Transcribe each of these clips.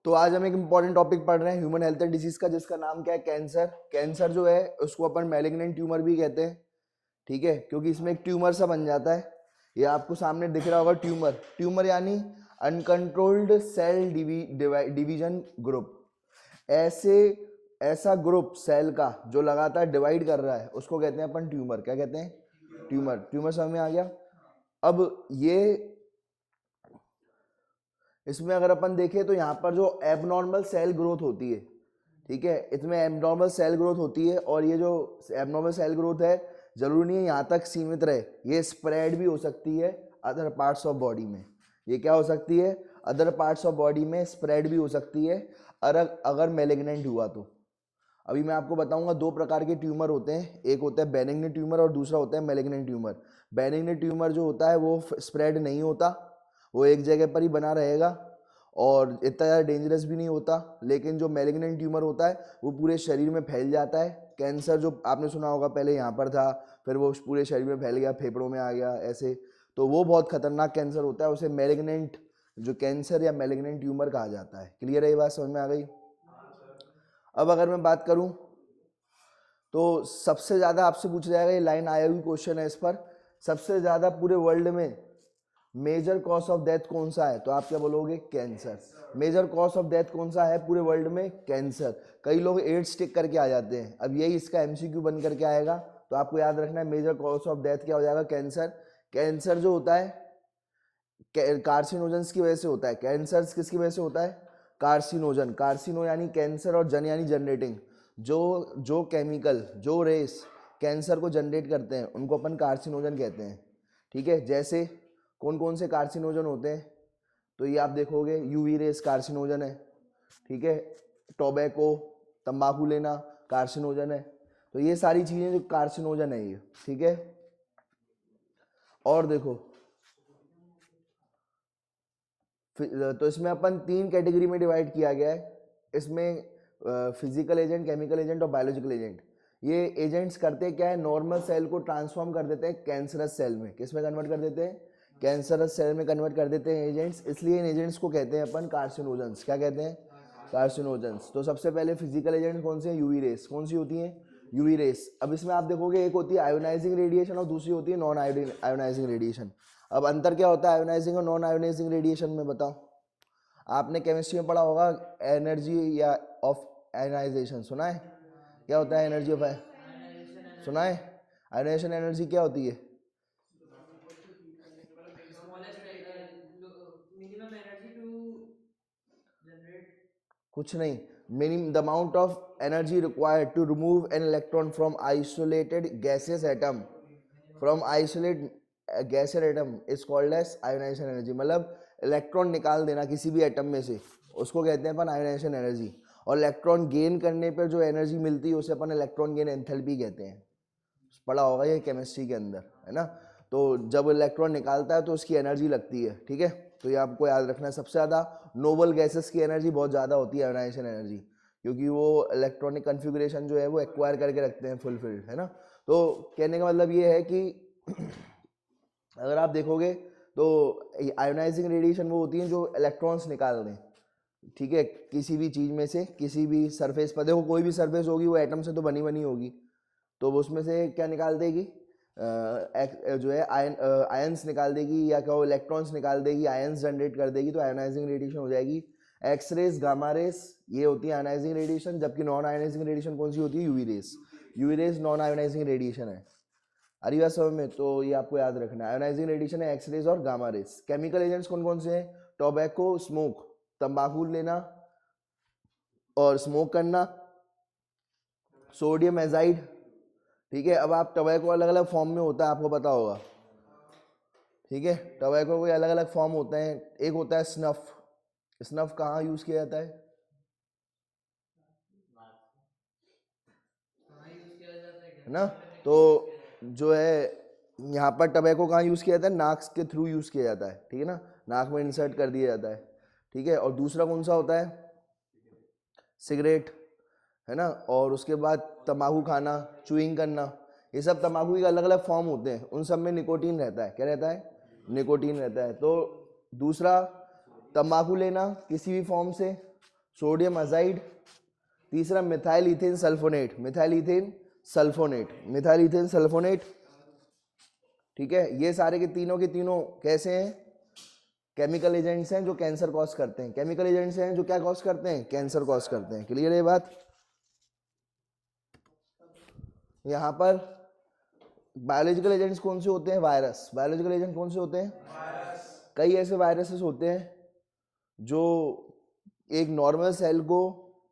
तो आज हम एक इम्पॉर्टेंट टॉपिक पढ़ रहे हैं ह्यूमन हेल्थ एंड डिजीज का, जिसका नाम क्या है, कैंसर। कैंसर जो है उसको अपन मैलिग्नेंट ट्यूमर भी कहते हैं, ठीक है, क्योंकि इसमें एक ट्यूमर सा बन जाता है। ये आपको सामने दिख रहा होगा ट्यूमर। ट्यूमर यानी अनकंट्रोल्ड सेल डिवीजन ग्रुप। ऐसा ग्रुप सेल का जो लगातार डिवाइड कर रहा है उसको कहते हैं अपन ट्यूमर। क्या कहते हैं? ट्यूमर। ट्यूमर समझ में आ गया। अब ये इसमें अगर अपन देखें तो यहाँ पर जो एबनॉर्मल सेल ग्रोथ होती है, ठीक है, इसमें एबनॉर्मल सेल ग्रोथ होती है, और ये जो एबनॉर्मल सेल ग्रोथ है जरूरी नहीं है यहाँ तक सीमित रहे, ये स्प्रेड भी हो सकती है अदर पार्ट्स ऑफ बॉडी में। ये क्या हो सकती है? अदर पार्ट्स ऑफ बॉडी में स्प्रेड भी हो सकती है अगर मैलिग्नेंट हुआ तो। अभी मैं आपको बताऊंगा दो प्रकार के ट्यूमर होते हैं, एक होता है बेनिग्न ट्यूमर और दूसरा होता है मैलिग्नेंट ट्यूमर। बेनिग्न ट्यूमर जो होता है वो स्प्रेड नहीं होता, वो एक जगह पर ही बना रहेगा और इतना ज़्यादा डेंजरस भी नहीं होता। लेकिन जो मैलिग्नेंट ट्यूमर होता है वो पूरे शरीर में फैल जाता है। कैंसर जो आपने सुना होगा पहले यहाँ पर था, फिर वो पूरे शरीर में फैल गया, फेफड़ों में आ गया, ऐसे, तो वो बहुत खतरनाक कैंसर होता है, उसे मैलिग्नेंट जो कैंसर या मैलिग्नेंट ट्यूमर कहा जाता है। क्लियर है? ये बात समझ में आ गई। अब अगर मैं बात करूं तो सबसे ज़्यादा आपसे पूछा जाएगा, ये लाइन आया हुई क्वेश्चन है इस पर, सबसे ज़्यादा पूरे वर्ल्ड में मेजर कॉज ऑफ डेथ कौन सा है? तो आप क्या बोलोगे? Cancer. Major cause of death कौन सा है पूरे वर्ल्ड में? कैंसर। कई लोग 8 टिक करके आ जाते हैं, अब यही इसका एमसीक्यू बन करके आएगा, तो आपको याद रखना है मेजर कॉज ऑफ डेथ क्या हो जाएगा? कैंसर। कैंसर जो होता है कार्सिनोजेंस की वजह से होता है। कैंसर किसकी वजह से होता है? कार्सिनोजन। कार्सिनो यानी कैंसर और जन यानी जनरेटिंग। जो केमिकल, जो रेस कैंसर को जनरेट करते हैं उनको अपन कार्सिनोजन कहते हैं, ठीक है। जैसे कौन कौन से कार्सिनोजन होते हैं? तो ये आप देखोगे, यूवी रेस कार्सिनोजन है, ठीक है, टोबैको तंबाकू लेना कार्सिनोजन है। तो ये सारी चीज़ें जो कार्सिनोजन है ये, ठीक है। और देखो, तो इसमें अपन 3 कैटेगरी में डिवाइड किया गया है। इसमें फिजिकल एजेंट, केमिकल एजेंट और बायोलॉजिकल एजेंट। ये एजेंट्स करते क्या है? नॉर्मल सेल को ट्रांसफॉर्म कर देते हैं कैंसरस सेल में। किस में कन्वर्ट कर देते हैं? कैंसरस सेल में कन्वर्ट कर देते हैं एजेंट्स। इसलिए इन एजेंट्स को कहते हैं अपन कार्सिनोजेंस। क्या कहते हैं? कार्सिनोजेंस। तो सबसे पहले फिजिकल एजेंट कौन से हैं? UV rays. कौन सी होती हैं? UV rays. अब इसमें आप देखोगे एक होती है आयोनाइजिंग रेडिएशन और दूसरी होती है नॉन आयोनाइजिंग रेडिएशन। अब अंतर क्या होता है आयोनाइजिंग और नॉन आयोनाइजिंग रेडिएशन में? बताओ। आपने केमिस्ट्री में पढ़ा होगा एनर्जी या ऑफ आयोनाइजेशन, सुना है? क्या होता है एनर्जी ऑफ? सुना है? आयोनाइजेशन एनर्जी क्या होती है? कुछ नहीं, minimum the amount of energy required to remove an electron from isolated gaseous atom, from isolate gaseous atom is called as ionization energy. मतलब इलेक्ट्रॉन निकाल देना किसी भी एटम में से, उसको कहते हैं अपन आयोनाइजेशन एनर्जी। और इलेक्ट्रॉन गेन करने पर जो एनर्जी मिलती है उसे अपन इलेक्ट्रॉन गेन एंथैल्पी कहते हैं। पढ़ा होगा ये केमिस्ट्री के अंदर, है ना। तो जब इलेक्ट्रॉन निकालता है तो उसकी एनर्जी लगती है, ठीक है। तो ये आपको याद रखना है। सबसे ज़्यादा नोबल गैसेस की एनर्जी बहुत ज़्यादा होती है आयोनाइजेशन एनर्जी, क्योंकि वो इलेक्ट्रॉनिक कन्फिगरेशन जो है वो एक्वायर करके रखते हैं फुलफिल्ड, है ना। तो कहने का मतलब ये है कि अगर आप देखोगे तो आयोनाइजिंग रेडिएशन वो होती है जो इलेक्ट्रॉन्स निकाल दें, ठीक है, किसी भी चीज़ में से, किसी भी सरफेस पर। देखो कोई भी सरफेस होगी वो एटम से तो बनी होगी, तो वो उसमें से क्या निकाल देगी? जो है आयंस निकाल देगी, या क्या इलेक्ट्रॉन्स निकाल देगी, आयंस जनरेट कर देगी, तो आयोनाइजिंग रेडिएशन हो जाएगी। एक्स रेस, गामा रेस, ये होती है आयोनाइजिंग रेडिएशन। जबकि नॉन आयोनाइजिंग रेडिएशन कौन सी होती है? UV rays. UV rays non ionizing radiation है। अरे बात समझ में? तो ये आपको याद रखना है। आयोनाइजिंग रेडिएशन है एक्स रेस और गामा रेस। केमिकल एजेंट्स कौन कौन से हैं? टोबैको, स्मोक, तंबाकू लेना और स्मोक करना, सोडियम एजाइड, ठीक है। अब आप टोबैको अलग अलग फॉर्म में होता है, आपको पता होगा, ठीक है। टोबैको के अलग अलग फॉर्म होते हैं। एक होता है स्नफ। स्नफ कहाँ यूज किया जाता है? है ना। तो जो है यहाँ पर टोबैको कहाँ यूज किया जाता है? नाक के थ्रू यूज किया जाता है, ठीक है ना, नाक में इंसर्ट कर दिया जाता है, ठीक है। और दूसरा कौन सा होता है? सिगरेट, है ना। और उसके बाद तंबाकू खाना, चुइंग करना, ये सब तंबाकू के अलग अलग फॉर्म होते हैं। उन सब में निकोटीन रहता है। क्या रहता है? निकोटीन रहता है। तो दूसरा, तंबाकू लेना किसी भी फॉर्म से, सोडियम अजाइड, तीसरा methyl ethane sulphonate, methyl ethane sulphonate, methyl ethane sulphonate. ठीक है, ये सारे के तीनों कैसे हैं? केमिकल एजेंट्स हैं जो कैंसर कॉज करते हैं, केमिकल एजेंट्स हैं जो क्या कॉज करते हैं? कैंसर कॉज करते हैं। क्लियर है ये बात? यहाँ पर बायोलॉजिकल एजेंट्स कौन से होते हैं? वायरस। बायोलॉजिकल एजेंट कौन से होते हैं? कई ऐसे वायरसेस होते हैं जो एक नॉर्मल सेल को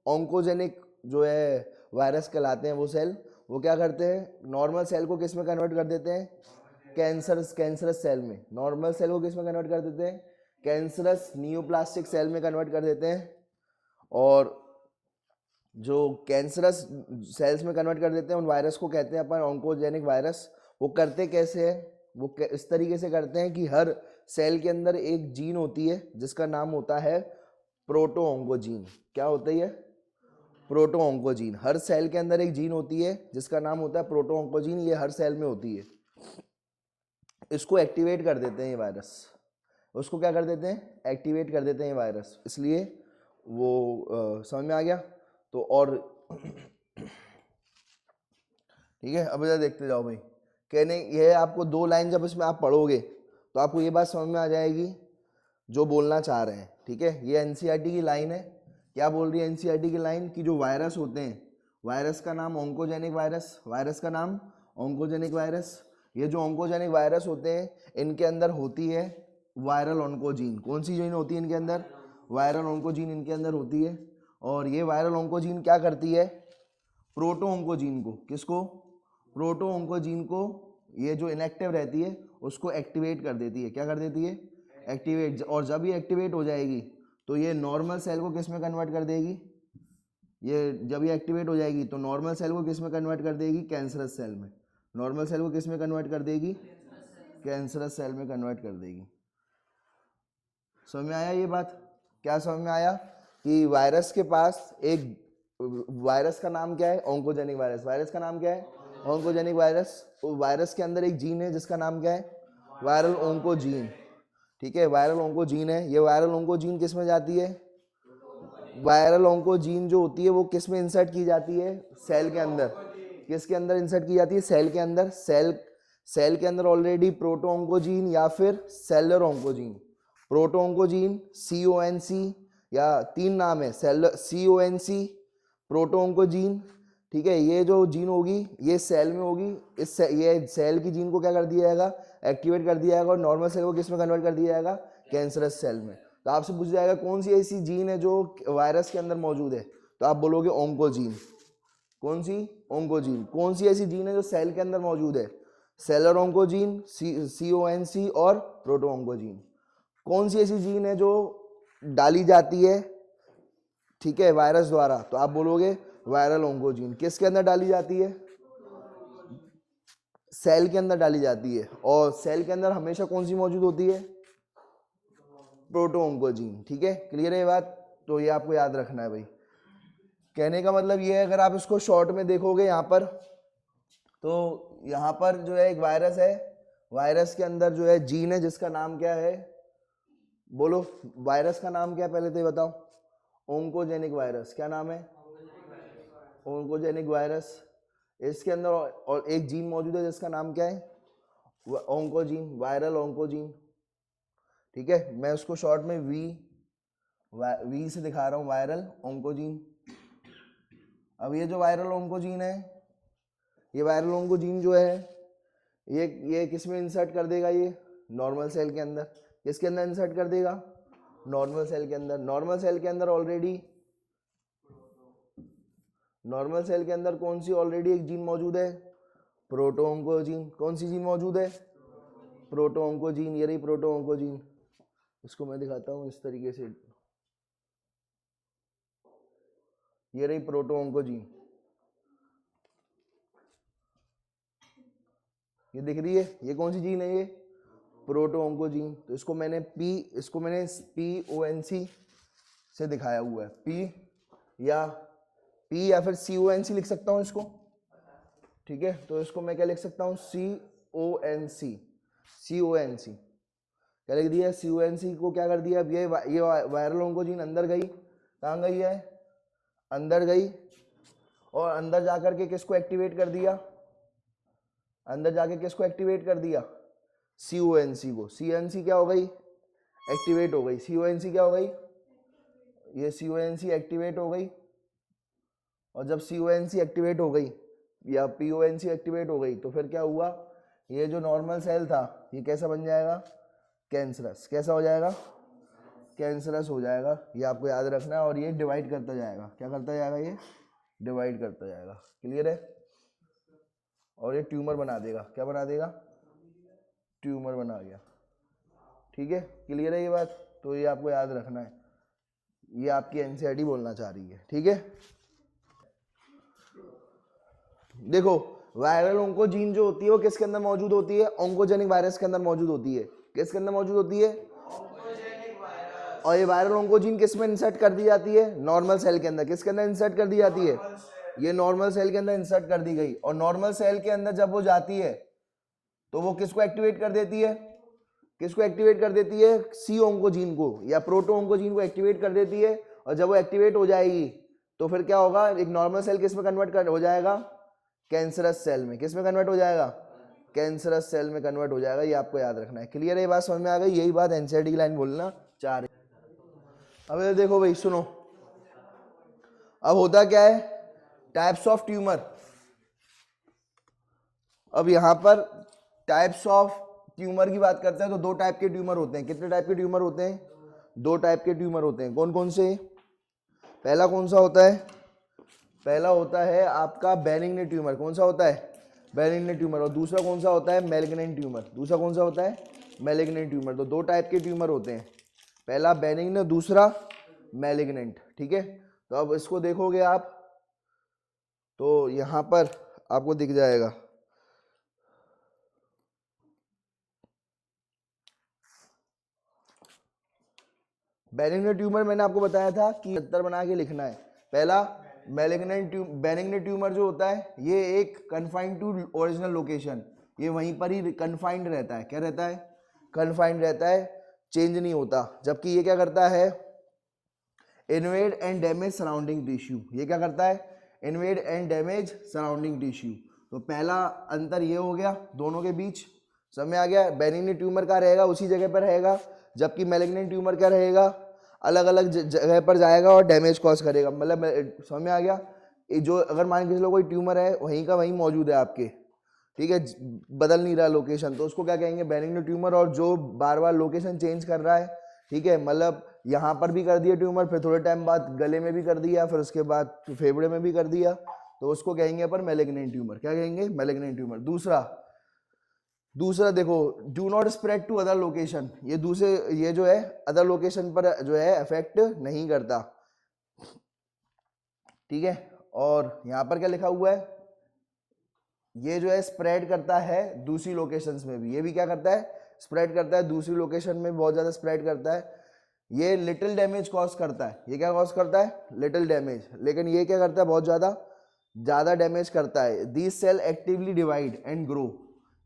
ऑन्कोजेनिक जो है वायरस कहलाते हैं, वो सेल वो क्या करते हैं? नॉर्मल सेल को किस में कन्वर्ट कर देते हैं? कैंसरस सेल में। नॉर्मल सेल को किस में कन्वर्ट कर देते हैं? कैंसरस नियोप्लास्टिक सेल में कन्वर्ट कर देते हैं। और जो कैंसरस सेल्स में कन्वर्ट कर देते हैं उन वायरस को कहते हैं अपन ऑन्कोजेनिक वायरस। वो करते कैसे हैं? वो इस तरीके से करते हैं कि हर सेल के अंदर एक जीन होती है जिसका नाम होता है प्रोटो ऑन्कोजीन। क्या होता है? Proto oncogene. हर सेल के अंदर एक जीन होती है जिसका नाम होता है प्रोटो ऑन्कोजीन। ये हर सेल में होती है। इसको एक्टिवेट कर देते हैं ये वायरस। उसको क्या कर देते हैं? एक्टिवेट कर देते हैं ये वायरस। इसलिए वो समझ में आ गया? तो और ठीक है, अब इधर देखते जाओ भाई। कहने ये आपको 2 लाइन जब इसमें आप पढ़ोगे तो आपको ये बात समझ में आ जाएगी जो बोलना चाह रहे हैं। ठीक है, ये एनसीईआरटी की लाइन है। क्या बोल रही है एनसीईआरटी की लाइन? कि जो वायरस होते हैं, वायरस का नाम ऑन्कोजेनिक वायरस, वायरस का नाम ऑन्कोजेनिक वायरस। ये जो ऑन्कोजेनिक वायरस होते हैं इनके अंदर होती है वायरल ऑन्कोजीन। कौन सी जीन होती है इनके अंदर? वायरल ऑन्कोजीन इनके अंदर होती है। और ये वायरल ऑन्कोजीन क्या करती है? प्रोटो ऑन्कोजीन को, किसको? प्रोटो ऑन्कोजीन को, ये जो इनएक्टिव रहती है उसको एक्टिवेट कर देती है। क्या कर देती है? एक्टिवेट। और जब ये एक्टिवेट हो जाएगी तो ये नॉर्मल सेल को किस में कन्वर्ट कर देगी? ये जब ये एक्टिवेट हो जाएगी तो नॉर्मल सेल को किस में कन्वर्ट कर देगी? कैंसरस सेल में। नॉर्मल सेल को किस में कन्वर्ट कर देगी? कैंसरस सेल में कन्वर्ट कर देगी। समझ में आया ये बात? क्या समझ में आया? कि वायरस के पास एक, वायरस का नाम क्या है? Oncogenic virus. वायरस का नाम क्या है? Oncogenic virus. वायरस के अंदर एक जीन है जिसका नाम क्या है? Viral oncogene. ठीक है, वायरल ऑन्कोजीन है। ये वायरल ऑन्कोजीन किस में जाती है? वायरल ऑन्कोजीन जो होती है वो किस में इंसर्ट की जाती है? सेल के अंदर। किसके अंदर इंसर्ट की जाती है? सेल के अंदर। सेल के अंदर ऑलरेडी प्रोटो ऑन्कोजीन या फिर seller oncogene. Proto oncogene CONC, या 3 नाम है, CONC, प्रोटो ऑन्कोजीन। ठीक है, ये जो जीन होगी ये सेल में होगी। ये सेल की जीन को क्या कर दिया जाएगा? एक्टिवेट कर दिया जाएगा। और नॉर्मल सेल को किस में कन्वर्ट कर दिया जाएगा? कैंसरस सेल में। तो आपसे पूछा जाएगा कौन सी ऐसी जीन है जो वायरस के अंदर मौजूद है? तो आप बोलोगे ऑन्कोजीन। कौन सी? ऑन्कोजीन। कौन सी ऐसी जीन है जो सेल के अंदर मौजूद है? सेलर ऑन्कोजीन, CONC और प्रोटो ऑन्कोजीन। कौन सी ऐसी जीन है जो डाली जाती है, ठीक है, वायरस द्वारा? तो आप बोलोगे वायरल ऑन्कोजीन। किसके अंदर डाली जाती है? सेल के अंदर डाली जाती है। और सेल के अंदर हमेशा कौन सी मौजूद होती है? Proto oncogene. ठीक है, क्लियर है ये बात? तो ये आपको याद रखना है भाई। कहने का मतलब ये है, अगर आप इसको शॉर्ट में देखोगे यहाँ पर, तो यहाँ पर जो है एक वायरस है। वायरस के अंदर जो है जीन है जिसका नाम क्या है? बोलो, वायरस का नाम क्या है पहले तो ये बताओ? Oncogenic virus. क्या नाम है? Oncogenic virus. इसके अंदर और एक जीन मौजूद है जिसका नाम क्या है? Oncogene, viral oncogene. ठीक है, मैं उसको शॉर्ट में वी से दिखा रहा हूँ, वायरल ओंकोजीन। अब ये जो वायरल ओंकोजीन है, ये वायरल ओंकोजीन जो है ये किस में इंसर्ट कर देगा? ये नॉर्मल सेल के अंदर। किसके अंदर इंसर्ट कर देगा? नॉर्मल सेल के अंदर। नॉर्मल सेल के अंदर ऑलरेडी, नॉर्मल सेल के अंदर कौन सी ऑलरेडी एक जीन मौजूद है? Proto oncogene. कौन सी जीन मौजूद है? Proto oncogene. ये रही प्रोटो ऑन्कोजीन। इसको मैं दिखाता हूँ इस तरीके से, ये रही प्रोटो ऑन्कोजीन। ये दिख रही है? ये कौन सी जीन है? ये प्रोटो ऑन्कोजीन। तो इसको मैंने PONC से दिखाया हुआ है। P या फिर CONC लिख सकता हूँ इसको। ठीक है, तो इसको मैं क्या लिख सकता हूँ? CONC। क्या लिख दिया? CONC को क्या कर दिया? अब ये वायरल ऑन्कोजीन अंदर गई, कहाँ गई है, अंदर गई, और अंदर जाकर के किसको एक्टिवेट कर दिया, अंदर जाके किसको एक्टिवेट कर दिया, CONC को। CNC क्या हो गई, एक्टिवेट हो गई। CONC क्या हो गई, ये CONC एक्टिवेट हो गई। और जब CONC एक्टिवेट हो गई या PONC एक्टिवेट हो गई तो फिर क्या हुआ, ये जो नॉर्मल सेल था ये कैसा बन जाएगा, कैंसरस। कैसा हो जाएगा, कैंसरस हो जाएगा, ये आपको याद रखना है। और ये डिवाइड करता जाएगा, क्या करता जाएगा, ये डिवाइड करता जाएगा। क्लियर है। और ये ट्यूमर बना देगा, क्या बना देगा, ट्यूमर बना गया। ठीक है, क्लियर है ये बात। तो ये आपको याद रखना है, ये आपकी NCERT बोलना चाह रही है। ठीक है, देखो वायरल ऑन्कोजीन जो होती है वो किसके अंदर मौजूद होती है, ऑन्कोजेनिक वायरस के अंदर मौजूद होती है। किसके अंदर मौजूद होती है, और ये वायरल ऑन्कोजीन किस में इंसर्ट कर दी जाती है, नॉर्मल सेल के अंदर। किसके अंदर इंसर्ट कर दी जाती है, ये नॉर्मल सेल के अंदर इंसर्ट कर दी गई। और नॉर्मल सेल के अंदर जब वो जाती है तो वो किसको एक्टिवेट कर देती है, किसको एक्टिवेट कर देती है, सी ऑन्कोजीन को या प्रोटो ऑन्कोजीन को एक्टिवेट कर देती है। और जब वो एक्टिवेट हो जाएगी तो फिर क्या होगा, एक नॉर्मल सेल किस में कन्वर्ट हो जाएगा, कैंसरस सेल में। किस में कन्वर्ट हो जाएगा, कैंसरस सेल में कन्वर्ट हो जाएगा। ये आपको याद रखना है। क्लियर है, ये बात समझ में आ गई। यही बात NCERT की लाइन बोलना चाह रही। अब देखो भाई सुनो, अब होता क्या है, टाइप्स ऑफ ट्यूमर। अब यहां पर टाइप्स ऑफ ट्यूमर की बात करते हैं तो दो टाइप के ट्यूमर होते हैं। कितने टाइप के ट्यूमर होते हैं, दो टाइप के ट्यूमर होते हैं। कौन कौन से, पहला कौन सा होता है, पहला होता है आपका बेनिग्न ट्यूमर। कौन सा होता है, बेनिग्न ट्यूमर। और दूसरा कौन सा होता है, मैलिग्नेंट ट्यूमर। दूसरा कौन सा होता है, मैलिग्नेंट ट्यूमर। तो दो टाइप के ट्यूमर होते हैं, पहला बेनिग्न, दूसरा मैलिग्नेंट। ठीक है, तो अब इसको देखोगे आप तो यहां पर आपको दिख जाएगा, बेनिग्न ट्यूमर मैंने आपको बताया था कि उत्तर बना के लिखना है। पहला बेनिग्न ट्यूमर जो होता है ये एक कन्फाइंड टू ओरिजिनल लोकेशन, ये वहीं पर ही कन्फाइंड रहता है। क्या रहता है, कन्फाइंड रहता है, चेंज नहीं होता। जबकि ये क्या करता है, invade and damage surrounding tissue. ये क्या करता है, invade and damage surrounding tissue. तो पहला अंतर ये हो गया दोनों के बीच, समझ आ गया। बेनिग्न ट्यूमर का रहेगा उसी जगह पर रहेगा, जबकि मैलिग्नेंट ट्यूमर क्या रहेगा, अलग अलग जगह पर जाएगा और डैमेज कॉज करेगा। मतलब समझ में आ गया। जो अगर मान के चलो कोई ट्यूमर है वहीं का वहीं मौजूद है आपके, ठीक है, बदल नहीं रहा लोकेशन, तो उसको क्या कहेंगे, बेनिग्न ट्यूमर। और जो बार बार लोकेशन चेंज कर रहा है, ठीक है, मतलब यहाँ पर भी कर दिया ट्यूमर, फिर थोड़े टाइम बाद गले में भी कर दिया, फिर उसके बाद फेफड़े में भी कर दिया, तो उसको कहेंगे अपन मैलिग्नेंट ट्यूमर। क्या कहेंगे, मैलिग्नेंट ट्यूमर। दूसरा देखो, do not spread to other location. ये दूसरे, ये जो है अदर लोकेशन पर जो है इफेक्ट नहीं करता। ठीक है, और यहाँ पर क्या लिखा हुआ है, ये जो है स्प्रेड करता है दूसरी लोकेशंस में भी। ये भी क्या करता है, स्प्रेड करता है दूसरी लोकेशन में, बहुत ज़्यादा स्प्रेड करता है। ये लिटिल डैमेज कॉज करता है। ये क्या कॉज करता है, लिटिल डैमेज। लेकिन ये क्या करता है, बहुत ज़्यादा डैमेज करता है। These cell actively divide and grow.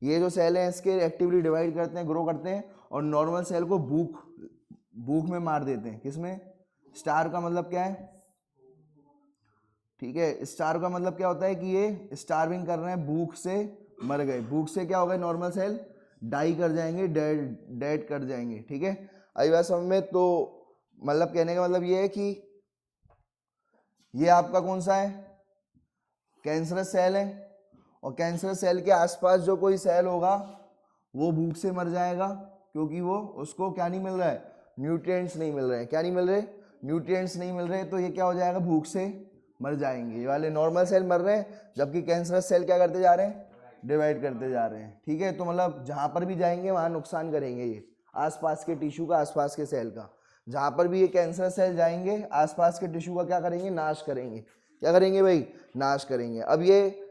ये जो सेल हैं इसके एक्टिवली डिवाइड करते हैं, ग्रो करते हैं, और नॉर्मल सेल को भूख में मार देते हैं। किसमें, स्टार का मतलब क्या है, ठीक है, स्टार का मतलब क्या होता है कि ये स्टार्विंग कर रहे हैं, भूख से मर गए। भूख से क्या हो गए, नॉर्मल सेल डाई कर जाएंगे, डेड कर जाएंगे। ठीक है, आई बात समझ में। तो मतलब कहने का मतलब ये है कि ये आपका कौन सा है, कैंसरस सेल है, और कैंसरस सेल के आसपास जो कोई सेल होगा वो भूख से मर जाएगा, क्योंकि वो उसको क्या नहीं मिल रहा है, न्यूट्रिएंट्स नहीं मिल रहे हैं। क्या नहीं मिल रहे, न्यूट्रिएंट्स नहीं मिल रहे, तो ये क्या हो जाएगा, भूख से मर जाएंगे। ये वाले नॉर्मल सेल मर रहे हैं, जबकि कैंसरस सेल क्या करते जा रहे हैं, डिवाइड करते जा रहे हैं। ठीक है, तो मतलब जहाँ पर भी जाएंगे वहाँ नुकसान करेंगे ये, आसपास के टिश्यू का, आसपास के सेल का। जहाँ पर भी ये कैंसर सेल जाएंगे आसपास के टिश्यू का क्या करेंगे, नाश करेंगे। क्या करेंगे भाई, नाश करेंगे। अब ये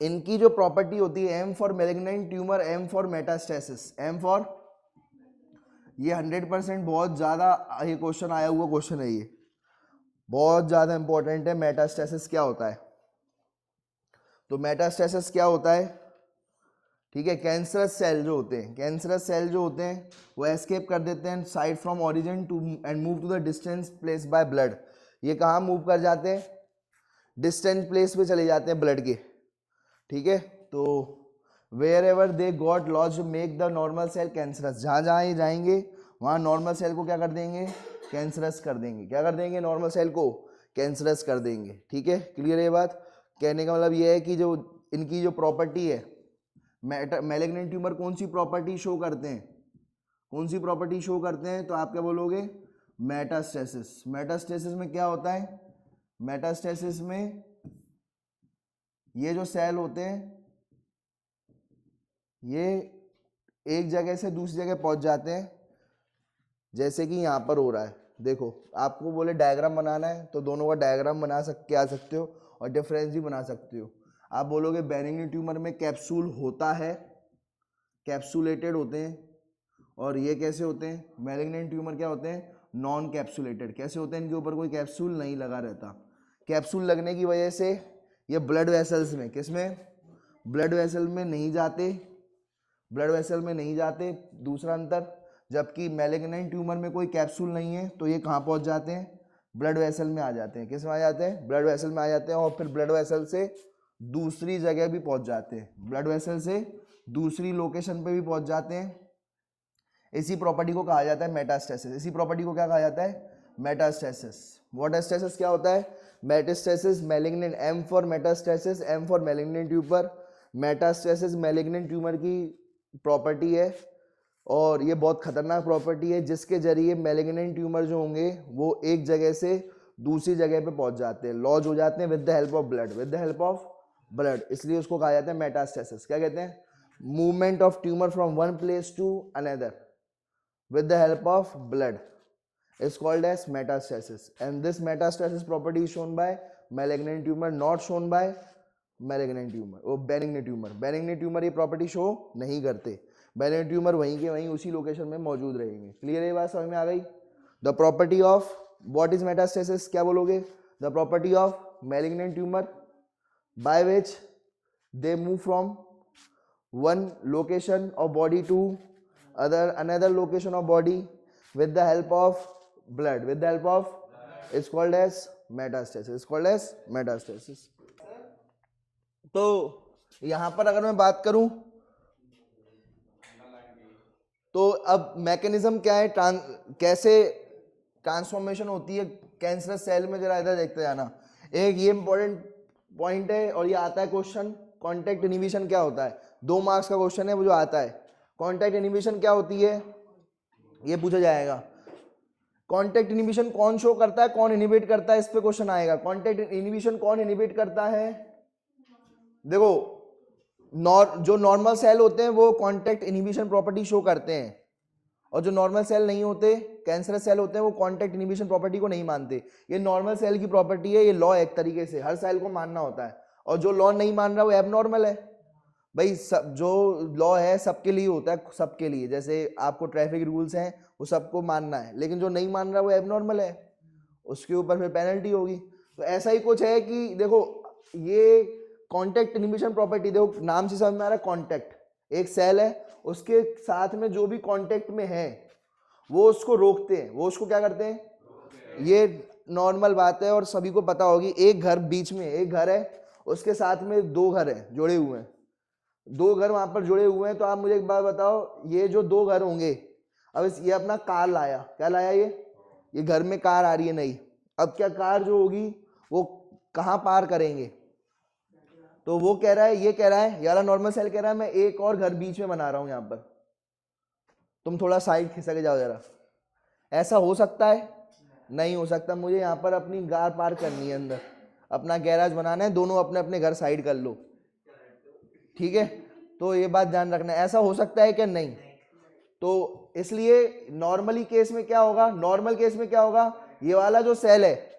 इनकी जो प्रॉपर्टी होती है, M for malignant tumour, M for metastasis, M for, ये 100% बहुत ज्यादा ये क्वेश्चन आया हुआ क्वेश्चन है, ये बहुत ज्यादा इंपॉर्टेंट है। मेटास्टेसिस क्या होता है, तो मेटास्टेसिस क्या होता है, ठीक है। कैंसरस सेल जो होते हैं, कैंसरस सेल जो होते हैं वो एस्केप कर देते हैं side from origin to and move to the distance place by blood. ये कहाँ मूव कर जाते हैं? डिस्टेंट प्लेस पे चले जाते हैं ब्लड के, ठीक है। तो wherever they got lodge make the normal cell cancerous, जहाँ जहाँ ये जाएंगे वहाँ नॉर्मल सेल को क्या कर देंगे? कैंसरस कर देंगे। क्या कर देंगे? नॉर्मल सेल को कैंसरस कर देंगे, ठीक है। क्लियर है ये बात? कहने का मतलब ये है कि जो इनकी जो प्रॉपर्टी है, मैलिग्नेंट ट्यूमर कौन सी प्रॉपर्टी शो करते हैं? कौन सी प्रॉपर्टी शो करते हैं? तो आप क्या बोलोगे? मेटास्टेसिस। मेटास्टेसिस में क्या होता है? मेटास्टेसिस में ये जो सेल होते हैं ये एक जगह से दूसरी जगह पहुंच जाते हैं, जैसे कि यहाँ पर हो रहा है। देखो, आपको बोले डायग्राम बनाना है तो दोनों का डायग्राम बना सकते आ सकते हो और डिफरेंस भी बना सकते हो। आप बोलोगे बेनिग्न ट्यूमर में कैप्सूल होता है, कैप्सूलेटेड होते हैं, और ये कैसे होते हैं? मैलिग्नेंट ट्यूमर क्या होते हैं? Non capsulated. कैसे होते हैं? इनके ऊपर कोई कैप्सूल नहीं लगा रहता। कैप्सूल लगने की वजह से ये ब्लड वेसल्स में, किसमें? ब्लड वेसल में नहीं जाते, ब्लड वेसल में नहीं जाते। दूसरा अंतर, जबकि मैलिग्नेंट ट्यूमर में कोई कैप्सूल नहीं है तो ये कहाँ पहुँच जाते हैं? ब्लड वेसल में आ जाते हैं। किस में आ जाते हैं? ब्लड वेसल में आ जाते हैं, और फिर ब्लड वेसल से दूसरी जगह भी पहुँच जाते हैं, ब्लड वेसल से दूसरी लोकेशन पे भी पहुँच जाते हैं। इसी प्रॉपर्टी को कहा जाता है मेटास्टेसिस। इसी प्रॉपर्टी को क्या कहा जाता है? मेटास्टेसिस। मेटास्टेसिस क्या होता है? Metastasis malignant, M for metastasis, M for malignant tumour. Metastasis malignant tumour की प्रॉपर्टी है और ये बहुत खतरनाक प्रॉपर्टी है, जिसके जरिए मैलिग्नेंट ट्यूमर जो होंगे वो एक जगह से दूसरी जगह पे पहुंच जाते हैं, लॉज हो जाते हैं with the help of blood, with the help of blood. इसलिए उसको कहा जाता है मेटास्टेसिस। क्या कहते हैं? Movement of tumour from one place to another with the help of blood is called as metastasis, and this metastasis property is shown by malignant tumor, not shown by malignant tumor or benign tumor। benign tumor ये property show नहीं करते। benign tumor वहीं के वहीं उसी location में मौजूद रहेंगे। क्लियर है ये बात? समझ में आ गई? The property of what is metastasis क्या बोलोगे? The property of malignant tumor by which they move from one location of body to another location of body with the help of blood, with the help of, is called as metastasis, is called as metastasis। तो यहां पर अगर मैं बात करूं तो अब mechanism क्या है, कैसे ट्रांसफॉर्मेशन होती है कैंसरस सेल में, जरा इधर देखते जाना। एक ये इंपॉर्टेंट पॉइंट है और ये आता है क्वेश्चन, कॉन्टेक्ट इनहिबिशन क्या होता है? 2 मार्क्स का क्वेश्चन है वो जो आता है। कॉन्टैक्ट इनहिबिशन क्या होती है ये पूछा जाएगा। कॉन्टैक्ट इनहिबिशन कौन शो करता है, कौन इनहिबिट करता है, इस पे क्वेश्चन आएगा। कॉन्टैक्ट इनहिबिशन कौन इनहिबिट करता है? देखो, जो नॉर्मल सेल होते हैं वो कॉन्टैक्ट इनहिबिशन प्रॉपर्टी शो करते हैं, और जो नॉर्मल सेल नहीं होते, कैंसरस सेल होते हैं, वो कॉन्टैक्ट इनहिबिशन प्रॉपर्टी को नहीं मानते। ये नॉर्मल सेल की प्रॉपर्टी है, ये लॉ एक तरीके से हर सेल को मानना होता है, और जो लॉ नहीं मान रहा वो एबनॉर्मल है। भाई सब जो लॉ है सबके लिए होता है, सबके लिए, जैसे आपको ट्रैफिक रूल्स हैं वो सबको मानना है, लेकिन जो नहीं मान रहा वो एबनॉर्मल है, उसके ऊपर फिर पेनल्टी होगी। तो ऐसा ही कुछ है कि देखो ये कॉन्टैक्ट इनहिबिशन प्रॉपर्टी, देखो नाम से समझ में आ रहा है, कॉन्टैक्ट, एक सेल है उसके साथ में जो भी कॉन्टैक्ट में है वो उसको रोकते हैं, वो उसको क्या करते हैं, ये नॉर्मल बात है और सभी को पता होगी। एक घर बीच में, एक घर है उसके साथ में 2 घर हैं जुड़े हुए हैं, 2 घर वहां पर जुड़े हुए हैं। तो आप मुझे एक बात बताओ, ये जो 2 घर होंगे, अब ये अपना कार लाया, क्या लाया, ये घर में कार आ रही है नई, अब क्या कार जो होगी वो कहाँ पार करेंगे? तो वो कह रहा है, ये कह रहा है, यार नॉर्मल सेल कह रहा है मैं एक और घर बीच में बना रहा हूं यहां पर, तुम थोड़ा साइड खिसक जाओ जरा। ऐसा हो सकता है? नहीं हो सकता। मुझे यहाँ पर अपनी कार पार्क करनी है, अंदर अपना गैराज बनाना है, दोनों अपने अपने घर साइड कर लो, ठीक है। तो ये बात ध्यान रखना, ऐसा हो सकता है क्या? नहीं। तो इसलिए नॉर्मली केस में क्या होगा, नॉर्मल केस में क्या होगा, ये वाला जो सेल है,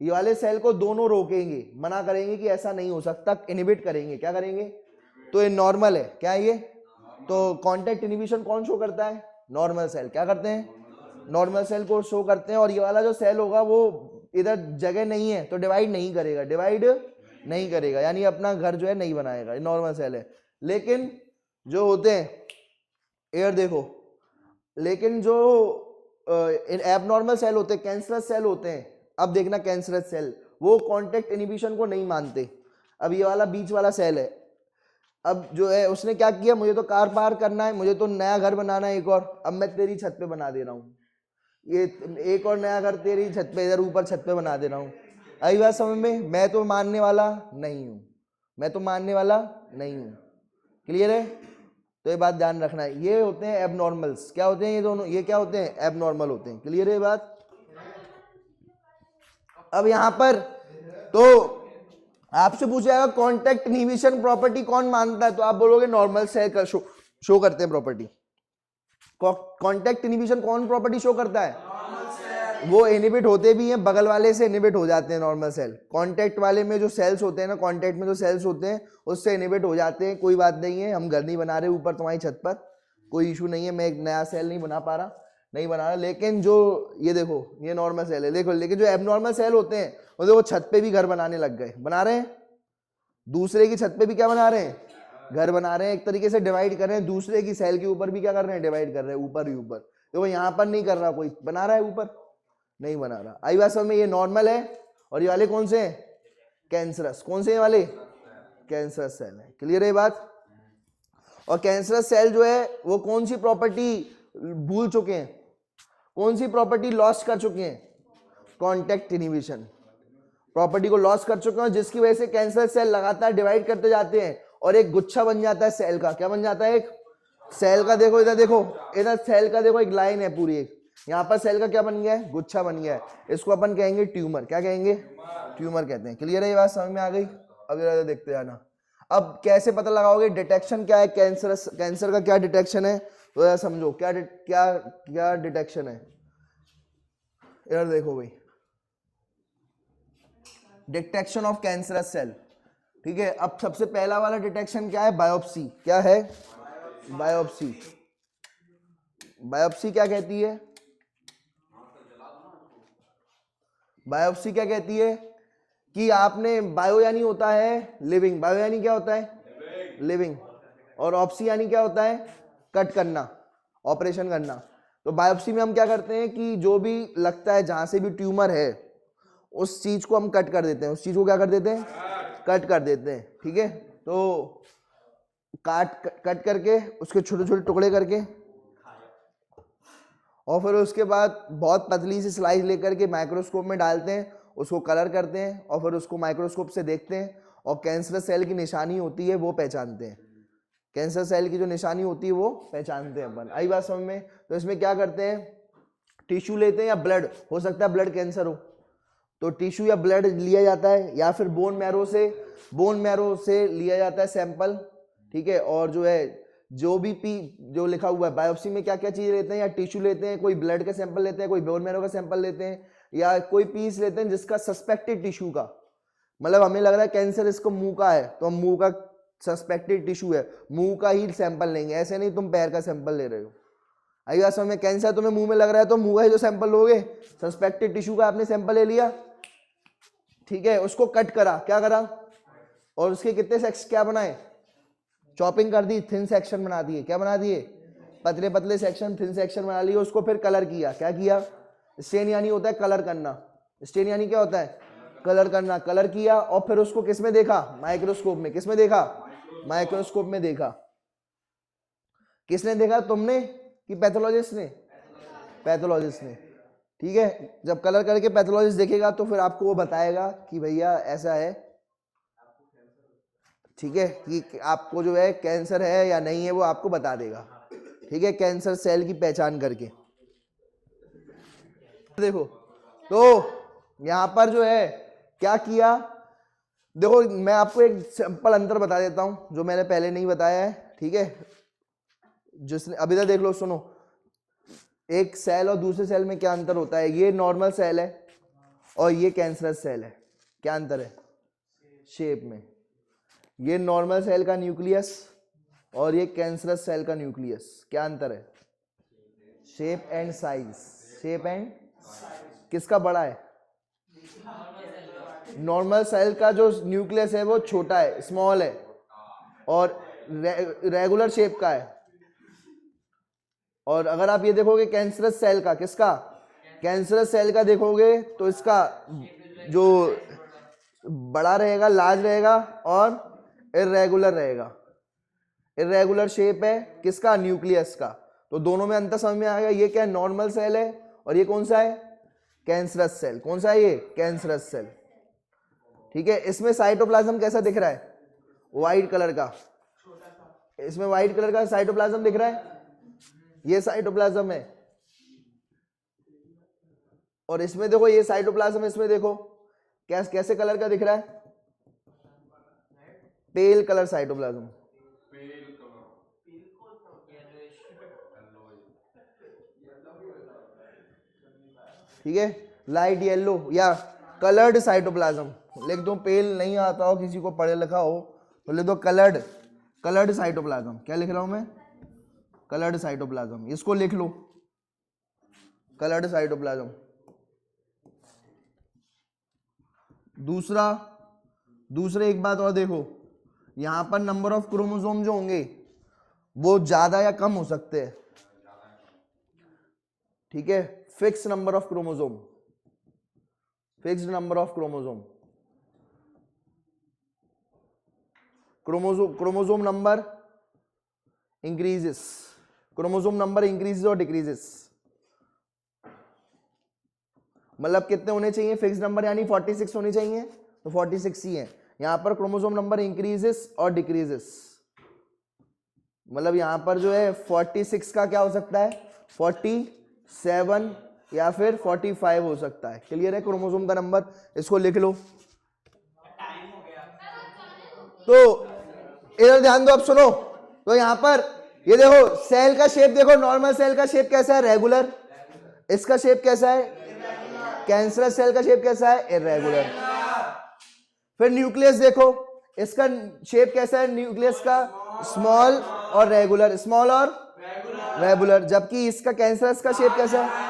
ये वाले सेल को दोनों रोकेंगे, मना करेंगे कि ऐसा नहीं हो सकता, इनहिबिट करेंगे। क्या करेंगे? तो ये नॉर्मल है, क्या ये? तो कॉन्टैक्ट इनहिबिशन कौन शो करता है? Normal cell. क्या करते हैं? नॉर्मल सेल को शो करते हैं। और ये वाला जो सेल होगा वो इधर जगह नहीं है तो डिवाइड नहीं करेगा, डिवाइड नहीं करेगा, यानी अपना घर जो है नहीं बनाएगा, नॉर्मल सेल है। लेकिन जो होते हैं एयर देखो, लेकिन जो एबनॉर्मल सेल होते हैं, कैंसरस सेल होते हैं, अब देखना कैंसरस सेल वो कांटेक्ट इनहिबिशन को नहीं मानते। अब ये वाला बीच वाला सेल है, अब जो है उसने क्या किया, मुझे तो कार पार करना है, मुझे तो नया घर बनाना है एक और, अब मैं तेरी छत पे बना दे रहा हूँ, ये एक और नया घर तेरी छत पे, इधर ऊपर छत पे बना दे रहा हूँ। आई बात समझ में? मैं तो मानने वाला नहीं हूँ, मैं तो मानने वाला नहीं हूँ। क्लियर है? तो ये बात ध्यान रखना है, ये होते हैं एबनॉर्मल्स। क्या होते हैं ये दोनों? ये क्या होते हैं? एबनॉर्मल होते हैं। क्लियर है ये बात? अब यहां पर तो आपसे पूछा जाएगा कांटेक्ट इनहिबिशन प्रॉपर्टी कौन मानता है, तो आप बोलोगे नॉर्मल सेल का शो करते हैं प्रॉपर्टी। कांटेक्ट इनहिबिशन कौन प्रॉपर्टी शो करता है? वो इनहिबिट होते भी हैं, बगल वाले से इनहिबिट हो जाते हैं नॉर्मल सेल। कांटेक्ट वाले में जो सेल्स होते हैं ना, कांटेक्ट में जो सेल्स होते हैं उससे इनहिबिट हो जाते हैं। कोई बात नहीं है, हम घर नहीं बना रहे ऊपर तुम्हारी छत पर, कोई इशू नहीं है, मैं एक नया सेल नहीं बना पा रहा, नहीं बना रहा। लेकिन जो ये देखो, ये नॉर्मल सेल है देखो, लेकिन जो एबनॉर्मल सेल होते हैं वो देखो छत पे भी घर बनाने लग गए, बना रहे हैं दूसरे की छत पे भी क्या बना रहे हैं? घर बना रहे हैं। एक तरीके से डिवाइड कर रहे हैं, दूसरे की सेल के ऊपर भी क्या कर रहे हैं? डिवाइड कर रहे हैं, ऊपर ही ऊपर। देखो यहाँ पर नहीं कर रहा कोई, बना रहा है ऊपर? नहीं बना रहा। आई बात समझ में? ये नॉर्मल है और ये वाले कौन से हैं? कैंसरस। कौन से हैं वाले? कैंसरस सेल है। क्लियर है बात? और कैंसरस सेल जो है वो कौन सी प्रॉपर्टी भूल चुके हैं, कौन सी प्रॉपर्टी लॉस कर चुके हैं? कांटेक्ट इनहिबिशन प्रॉपर्टी को लॉस कर चुके हैं, जिसकी वजह से कैंसर सेल लगातार डिवाइड करते जाते हैं और एक गुच्छा बन जाता है सेल का। क्या बन जाता है? एक सेल का। देखो इधर, देखो इधर सेल का, देखो एक लाइन है पूरी, एक यहाँ पर सेल का क्या बन गया है? गुच्छा बन गया है। इसको अपन कहेंगे ट्यूमर। क्या कहेंगे? ट्यूमर कहते हैं। क्लियर है ये बात? समझ में आ गई? अब इधर देखते जाना। अब कैसे पता लगाओगे? डिटेक्शन क्या है कैंसर का? क्या डिटेक्शन है तो यार समझो, क्या क्या क्या डिटेक्शन है। इधर देखो भाई, डिटेक्शन ऑफ कैंसरस सेल। ठीक है, अब सबसे पहला वाला डिटेक्शन क्या है? बायोप्सी। क्या है? बायोप्सी। बायोप्सी क्या कहती है? बायोप्सी क्या कहती है कि आपने, बायो यानी होता है लिविंग, बायो यानी क्या होता है? लिविंग। और ऑप्सी यानी क्या होता है? कट करना, ऑपरेशन करना। तो बायोप्सी में हम क्या करते हैं कि जो भी लगता है, जहां से भी ट्यूमर है, उस चीज को हम कट कर देते हैं। उस चीज को क्या कर देते हैं? कट कर देते हैं। ठीक है, तो कट करके उसके छोटे छोटे टुकड़े करके, और फिर उसके बाद बहुत पतली सी स्लाइस लेकर के माइक्रोस्कोप में डालते हैं, उसको कलर करते हैं और फिर उसको माइक्रोस्कोप से देखते हैं और कैंसर सेल की निशानी होती है वो पहचानते हैं। कैंसर सेल की जो निशानी होती है वो पहचानते हैं अपन। आई बात समझ में? तो इसमें क्या करते हैं? टिश्यू लेते हैं या ब्लड, हो सकता है ब्लड कैंसर हो, तो टिश्यू या ब्लड लिया जाता है, या फिर बोन मैरो से लिया जाता है सैंपल। ठीक है, और जो है जो भी जो लिखा हुआ है बायोप्सी में क्या क्या चीज लेते हैं, या टिश्यू लेते हैं, कोई ब्लड का सैंपल लेते हैं, कोई बोन मैरो का सैंपल लेते हैं, या कोई पीस लेते हैं जिसका सस्पेक्टेड टिश्यू का, मतलब हमें लग रहा है कैंसर इसको मुंह का है, तो हम मुंह का सस्पेक्टेड टिश्यू है, मुंह का ही सैंपल लेंगे। ऐसे नहीं तुम पैर का सैंपल ले रहे हो। आई बात समझ में? कैंसर तुम्हें मुंह में लग रहा है तो मुंह का ही जो सैंपल लोगे, सस्पेक्टेड टिश्यू का आपने सैंपल ले लिया। ठीक है, उसको कट करा, क्या करा, और उसके कितने सेक्स क्या बनाए? चॉपिंग कर दी, थिन सेक्शन बना दिए। क्या बना दिए? पतले पतले सेक्शन, थिन सेक्शन बना लिए। उसको फिर कलर किया। क्या किया? स्टेन यानी होता है कलर करना। स्टेन यानी क्या होता है? कलर करना। कलर किया और फिर उसको किस में देखा? माइक्रोस्कोप में। किस में देखा? माइक्रोस्कोप में देखा। किसने देखा? तुमने कि पैथोलॉजिस्ट ने? पैथोलॉजिस्ट ने। ठीक है, जब कलर करके पैथोलॉजिस्ट देखेगा तो फिर आपको वो बताएगा कि भैया ऐसा है। ठीक है, कि आपको जो है कैंसर है या नहीं है वो आपको बता देगा। ठीक है, कैंसर सेल की पहचान करके। देखो, तो यहां पर जो है क्या किया, देखो मैं आपको एक सिंपल अंतर बता देता हूं जो मैंने पहले नहीं बताया है। ठीक है, जिसने अभी तक देख लो, सुनो, एक सेल और दूसरे सेल में क्या अंतर होता है? ये नॉर्मल सेल है और ये कैंसरस सेल है। क्या अंतर है? शेप में। ये नॉर्मल सेल का न्यूक्लियस और ये कैंसरस सेल का न्यूक्लियस, क्या अंतर है? Shape and size. Shape and, किसका बड़ा है? नॉर्मल सेल का जो न्यूक्लियस है वो छोटा है, स्मॉल है, और रेगुलर शेप का है। और अगर आप ये देखोगे कैंसरस सेल का, किसका, कैंसरस सेल का देखोगे तो इसका जो बड़ा रहेगा, लार्ज रहेगा और इरेगुलर रहेगा। इरेगुलर शेप है किसका, न्यूक्लियस का। तो दोनों में अंतर समझ में आ गया। ये क्या है, नॉर्मल सेल है और ये कौन सा है, कैंसरस सेल। कौन सा है ये, कैंसरस सेल। ठीक है, इसमें साइटोप्लाज्म कैसा दिख रहा है, व्हाइट कलर का। इसमें व्हाइट कलर का साइटोप्लाज्म दिख रहा है, ये साइटोप्लाज्म है। और इसमें देखो ये साइटोप्लाज्म, इसमें देखो कैसे कलर का दिख रहा है, पेल कलर साइटोप्लाज्म। ठीक है, लाइट येलो या कलर्ड साइटोप्लाज्म लिख दो। पेल नहीं आता हो किसी को, पढ़े लिखा हो तो लिख दो कलर्ड साइटोप्लाज्म। क्या लिख रहा हूं मैं, कलर्ड साइटोप्लाज्म। इसको लिख लो, कलर्ड साइटोप्लाज्म। दूसरे एक बात और देखो, यहां पर नंबर ऑफ क्रोमोसोम जो होंगे वो ज्यादा या कम हो सकते हैं। ठीक है, fix number of chromosome, fixed number of chromosome. Chromosome number increases, chromosome number increases और डिक्रीजेस। मतलब कितने होने चाहिए, फिक्स नंबर यानी 46 होने चाहिए, तो 46 ही है। यहां पर क्रोमोसोम नंबर इंक्रीजेस और डिक्रीजेस, मतलब यहां पर जो है 46 का क्या हो सकता है, 47 या फिर 45 हो सकता है। क्लियर है, क्रोमोसोम का नंबर, इसको लिख लो। तो इधर ध्यान दो, अब सुनो। तो यहां पर ये देखो सेल का शेप देखो, नॉर्मल सेल का शेप कैसा है, रेगुलर। इसका शेप कैसा है, कैंसरस सेल का शेप कैसा है, इरेगुलर। फिर न्यूक्लियस देखो, इसका शेप कैसा है, न्यूक्लियस का स्मॉल और रेगुलर, स्मॉल और रेगुलर। जबकि इसका कैंसरस का शेप कैसा है,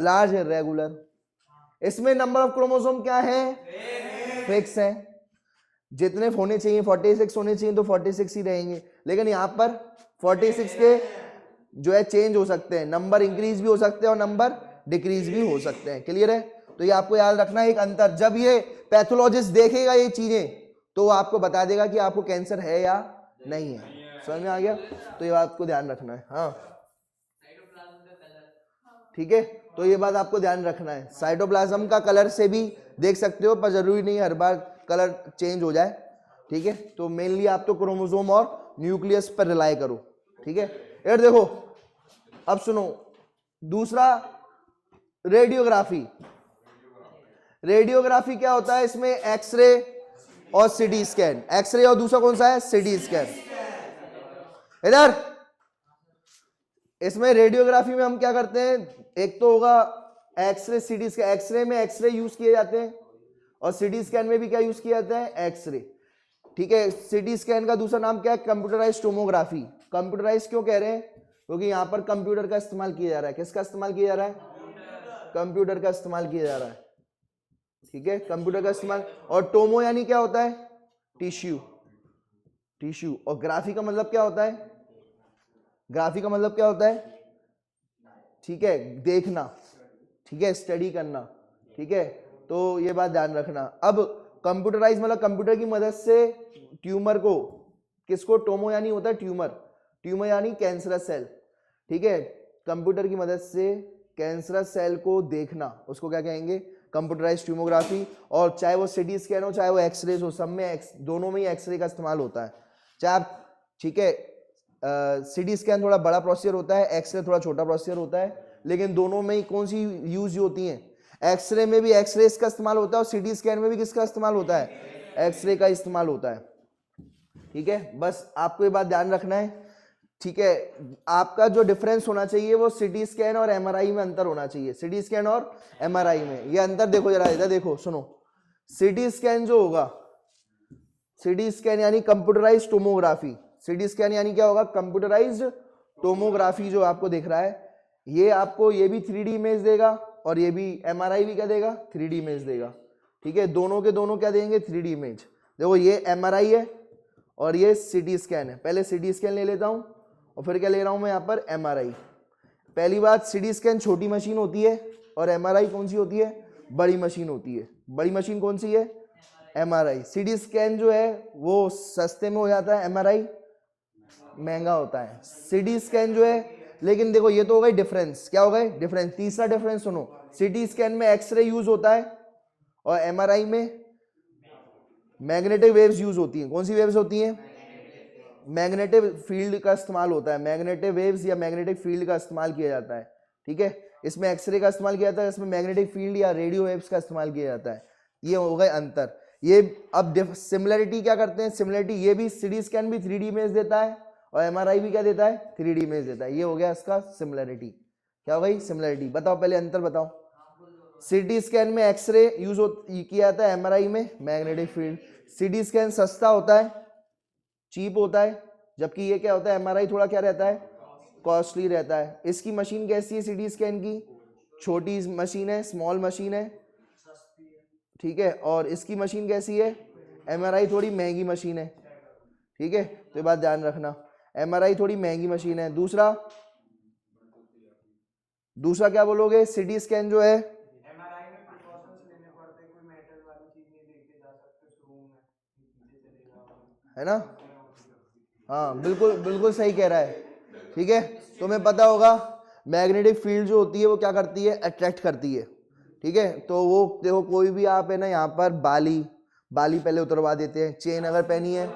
लार्ज है, रेगुलर। इसमें नंबर ऑफ क्रोमोसोम क्या है, फिक्स है। जितने होने चाहिए 46 होने चाहिए, तो 46 ही रहेंगे। लेकिन यहां पर 46 के जो है चेंज हो सकते हैं, नंबर इंक्रीज भी हो सकते हैं और नंबर डिक्रीज भी हो सकते हैं। क्लियर है, तो ये आपको याद रखना है एक अंतर। जब ये पैथोलॉजिस्ट देखेगा ये चीजें, तो वो आपको बता देगा कि आपको कैंसर है या नहीं है। समझ में आ गया, तो ये बात को ध्यान रखना है। हाँ ठीक है, तो ये बात आपको ध्यान रखना है। साइटोप्लाज्म का कलर से भी देख सकते हो, पर जरूरी नहीं हर बार कलर चेंज हो जाए। ठीक है, तो मेनली आप तो क्रोमोसोम और न्यूक्लियस पर रिलाय करो। ठीक है, यार देखो अब सुनो, दूसरा रेडियोग्राफी। रेडियोग्राफी क्या होता है, इसमें एक्सरे और सीटी स्कैन। एक्सरे और दूसरा कौन सा है, सीटी स्कैन। इधर इसमें रेडियोग्राफी में हम क्या करते हैं, एक तो होगा एक्सरे, सीटी स्कैन। एक्सरे में एक्सरे यूज किए जाते हैं और सीटी स्कैन में भी क्या यूज किया जाता है, एक्सरे। ठीक है, सीटी स्कैन का दूसरा नाम क्या है, कंप्यूटराइज्ड टोमोग्राफी। कंप्यूटराइज क्यों कह रहे हैं, क्योंकि यहां पर कंप्यूटर का इस्तेमाल किया जा रहा है। किसका इस्तेमाल किया जा रहा है, कंप्यूटर का इस्तेमाल किया जा रहा है। ठीक है, कंप्यूटर का इस्तेमाल। और टोमो यानी क्या होता है, टिश्यू, टिश्यू। और ग्राफी का मतलब क्या होता है, ग्राफी का मतलब क्या होता है, ठीक है, देखना। ठीक है, स्टडी करना। ठीक है, तो ये बात ध्यान रखना। अब कंप्यूटराइज मतलब कंप्यूटर की मदद से ट्यूमर को, किसको, टोमो यानी होता है ट्यूमर, ट्यूमर यानी कैंसरस सेल। ठीक है, कंप्यूटर की मदद से कैंसरस सेल को देखना, उसको क्या कहेंगे, कंप्यूटराइज ट्यूमोग्राफी। और चाहे वो सीटी स्कैन हो, चाहे वो एक्सरे हो, सब में दोनों में ही एक्सरे का इस्तेमाल होता है। चाहे आप, ठीक है, सीटी स्कैन थोड़ा बड़ा प्रोसीजर होता है, एक्सरे थोड़ा छोटा प्रोसीजर होता है, लेकिन दोनों में ही कौन सी यूज होती है, एक्सरे में भी एक्सरे का इस्तेमाल होता है और सीटी स्कैन में भी किसका इस्तेमाल होता है, एक्सरे का इस्तेमाल होता है। ठीक है, बस आपको ये बात ध्यान रखना है। ठीक है, आपका जो डिफरेंस होना चाहिए वो सीटी स्कैन और एमआरआई में अंतर होना चाहिए। सीटी स्कैन और एमआरआई में ये अंतर देखो जरा, इधर देखो, सुनो। सीटी स्कैन जो होगा, सीटी स्कैन यानी कंप्यूटराइज्ड टोमोग्राफी। सीटी स्कैन यानी क्या होगा, कंप्यूटराइज्ड टोमोग्राफी। जो आपको दिख रहा है ये आपको, ये भी 3D इमेज देगा और ये भी एमआरआई भी क्या देगा, 3D इमेज देगा। ठीक है, दोनों के दोनों क्या देंगे, 3D इमेज। देखो ये एमआरआई है और ये सीटी स्कैन है। पहले सीटी स्कैन ले लेता हूँ और फिर क्या ले रहा हूँ मैं यहाँ पर एमआरआई। पहली बात, सीटी स्कैन छोटी मशीन होती है और एमआरआई कौन सी होती है, बड़ी मशीन होती है। बड़ी मशीन कौन सी है, एमआरआई। सीटी स्कैन जो है वो सस्ते में हो जाता है, एमआरआई महंगा होता है। सीटी स्कैन जो है, लेकिन देखो ये तो हो गई डिफरेंस, क्या हो गए डिफरेंस। तीसरा डिफरेंस सुनो, सीटी स्कैन में एक्सरे यूज होता है और एमआरआई में मैग्नेटिक वेव्स यूज होती हैं। कौन सी वेव्स होती हैं, मैग्नेटिक फील्ड का इस्तेमाल होता है, मैग्नेटिक वेव्स या मैग्नेटिक फील्ड का इस्तेमाल किया जाता है। ठीक है, इसमें एक्सरे का इस्तेमाल किया जाता है, इसमें मैग्नेटिक फील्ड या रेडियो वेव्स का इस्तेमाल किया जाता है। ये हो गए अंतर। ये अब सिमिलरिटी क्या करते हैं, सिमिलरिटी ये भी सीटी स्कैन भी 3D इमेज देता है और एमआरआई भी क्या देता है, 3D इमेज देता है। ये हो गया इसका सिमिलरिटी। क्या हो गई सिमिलरिटी, बताओ पहले अंतर बताओ। सीटी स्कैन में एक्सरे यूज किया जाता है, एमआरआई में मैग्नेटिक फील्ड। सीटी स्कैन सस्ता होता है, चीप होता है, जबकि ये क्या होता है, एमआरआई थोड़ा क्या रहता है, कॉस्टली रहता है। इसकी मशीन कैसी है सीटी स्कैन की, छोटी मशीन है, स्मॉल मशीन है, ठीक है। और इसकी मशीन कैसी है, एमआरआई थोड़ी महंगी मशीन है, ठीक है। तो ये बात ध्यान रखना, एमआरआई थोड़ी महंगी मशीन है। दूसरा क्या बोलोगे, सीटी स्कैन जो है एमआरआई में प्रिकॉशंस लेने पड़ते हैं, कोई मेटल वाली चीज नहीं लेके जा सकते उस रूम में, पीछे चलेगा, है ना। हाँ बिल्कुल बिल्कुल सही कह रहा है, ठीक है। तुम्हें पता होगा मैग्नेटिक फील्ड जो होती है वो क्या करती है, अट्रैक्ट करती है, ठीक है। तो वो देखो कोई भी आप है ना यहाँ पर बाली पहले उतरवा देते हैं। चेन अगर पहनी है,